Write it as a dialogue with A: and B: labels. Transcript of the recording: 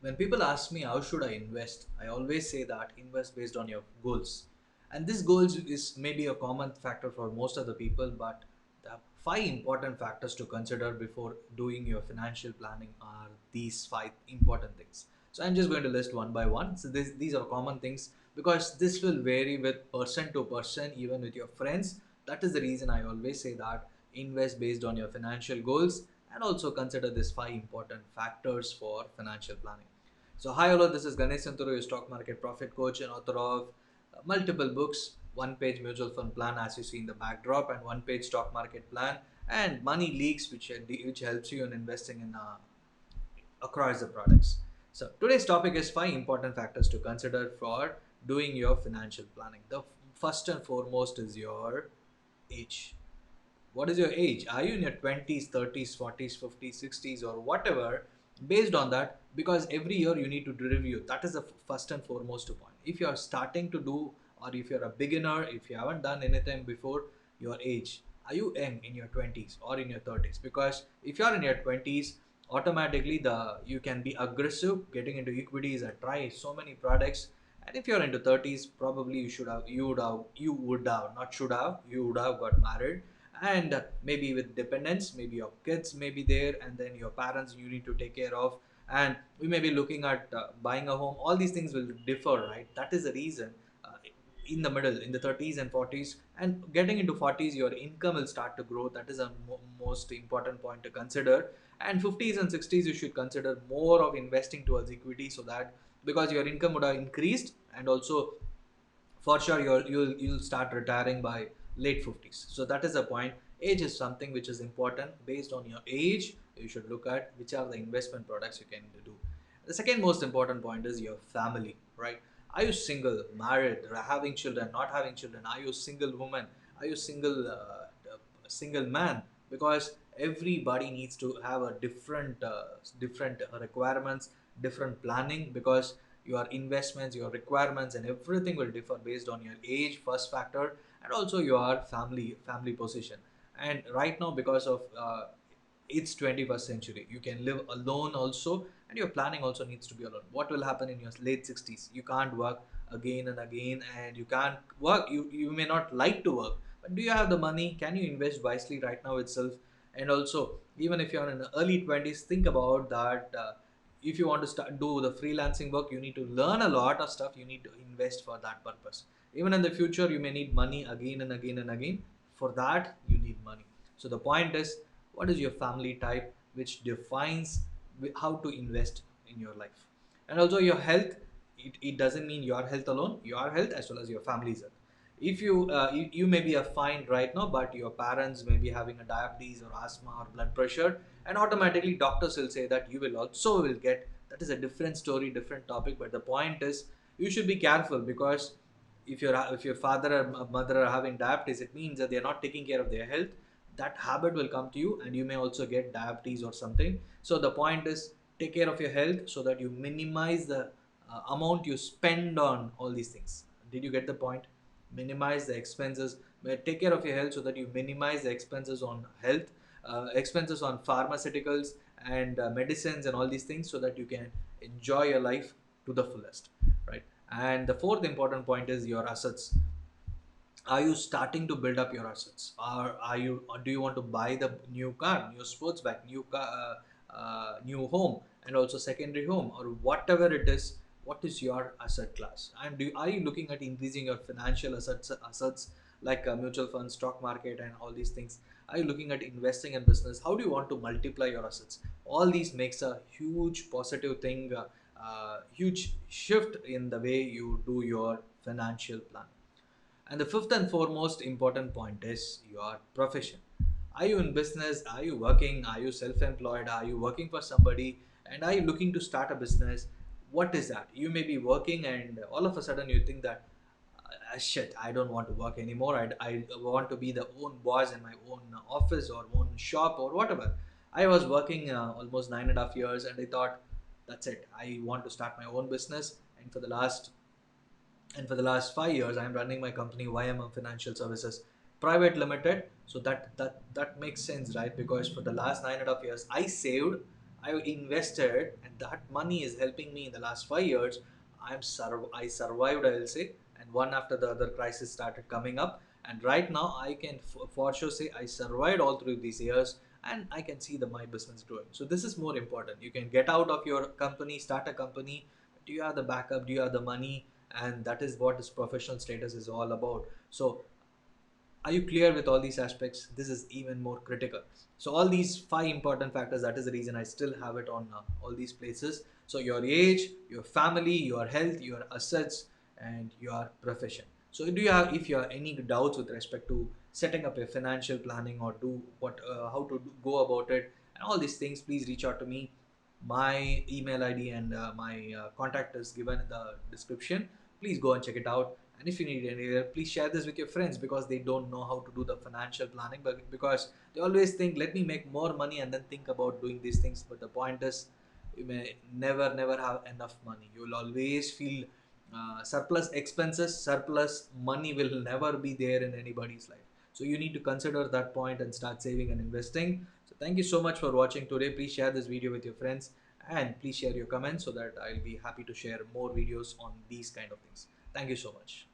A: When people ask me how should I invest, I always say that invest based on your goals. And this goals is maybe a common factor for most of the people, but the five important factors to consider before doing your financial planning are these five important things. So I'm just going to list one by one. So these are common things because this will vary with person to person, even with your friends. That is the reason I always say that invest based on your financial goals and also consider these five important factors for financial planning. So, hi, hello, this is Ganesh Santuru, your stock market profit coach and author of multiple books, one page mutual fund plan, as you see in the backdrop, and one page stock market plan, and money leaks, which helps you in investing in across the products. So, today's topic is five important factors to consider for doing your financial planning. The first and foremost is your age. What is your age? Are you in your 20s, 30s, 40s, 50s, 60s, or whatever? Based on that, because every year you need to review. That is the first and foremost point. If you are starting to do, or if you're a beginner, if you haven't done anything before, your age. Are you young in your 20s or in your 30s? Because if you are in your 20s, automatically you can be aggressive getting into equities and try so many products. And if you're into 30s, probably you would have not should have, you would have got married, and maybe with dependents, maybe your kids may be there, and then your parents you need to take care of, and we may be looking at buying a home. All these things will differ, right? That is the reason in the middle, in the 30s and 40s, and getting into 40s, your income will start to grow. That is a most important point to consider. And 50s and 60s, you should consider more of investing towards equity, so that because your income would have increased, and also for sure you'll start retiring by late 50s. So that is the point. Age is something which is important. Based on your age, you should look at which are the investment products you can do. The second most important point is your family, right? Are you single, married, having children, not having children? Are you a single woman? Are you single man? Because everybody needs to have a different requirements, different planning, because your investments, your requirements, and everything will differ based on your age, first factor, and also your family position. And right now, because of it's 21st century, you can live alone also, and your planning also needs to be alone. What will happen in your late 60s? You can't work again and again, and you can't work, you may not like to work, but do you have the money? Can you invest wisely right now itself? And also, even if you're in the early 20s, think about that. If you want to start do the freelancing work, you need to learn a lot of stuff. You need to invest for that purpose. Even in the future, you may need money again and again and again. For that, you need money. So the point is, what is your family type, which defines how to invest in your life. And also your health. It doesn't mean your health alone, your health as well as your family's health. If you may be a fine right now, but your parents may be having a diabetes or asthma or blood pressure, and automatically doctors will say that you will also will get. That is a different story, different topic. But the point is, you should be careful, because if your father or mother are having diabetes, it means that they are not taking care of their health. That habit will come to you, and you may also get diabetes or something. So the point is, take care of your health so that you minimize the amount you spend on all these things. Did you get the point? Minimize the expenses. Take care of your health so that you minimize the expenses on health, expenses on pharmaceuticals and medicines and all these things, so that you can enjoy your life to the fullest, right? And the fourth important point is your assets. Are you starting to build up your assets, or do you want to buy the new car, new sports bike, new car, new home, and also secondary home, or whatever it is? What is your asset class, and are you looking at increasing your financial assets like mutual funds, stock market, and all these things? Are you looking at investing in business? How do you want to multiply your assets? All these makes a huge positive thing, huge shift in the way you do your financial plan. And the fifth and foremost important point is your profession. Are you in business? Are you working? Are you self employed? Are you working for somebody? And are you looking to start a business? What is that? You may be working, and all of a sudden you think that, shit, I don't want to work anymore. I want to be the own boss in my own office or own shop or whatever. I was working almost 9.5 years, and I thought, that's it. I want to start my own business. And for the last 5 years, I am running my company YMM Financial Services Private Limited. So that makes sense, right? Because for the last 9.5 years, I saved. I invested and that money is helping me in the last 5 years. I survived, I'll say, and one after the other crisis started coming up. And right now, I can for sure say I survived all through these years, and I can see my business growing. So this is more important. You can get out of your company, start a company. Do you have the backup? Do you have the money? And that is what this professional status is all about. So are you clear with all these aspects? This is even more critical. So all these five important factors, that is the reason I still have it on all these places. So your age, your family, your health, your assets, and your profession. So do you have, if you have any doubts with respect to setting up a financial planning or do what how to go about it and all these things, please reach out to me. My email ID and my contact is given in the description. Please go and check it out. And if you need any help, please share this with your friends, because they don't know how to do the financial planning, but because they always think, let me make more money and then think about doing these things. But the point is, you may never have enough money. You will always feel surplus expenses, surplus money will never be there in anybody's life. So you need to consider that point and start saving and investing. So thank you so much for watching today. Please share this video with your friends, and please share your comments so that I'll be happy to share more videos on these kind of things. Thank you so much.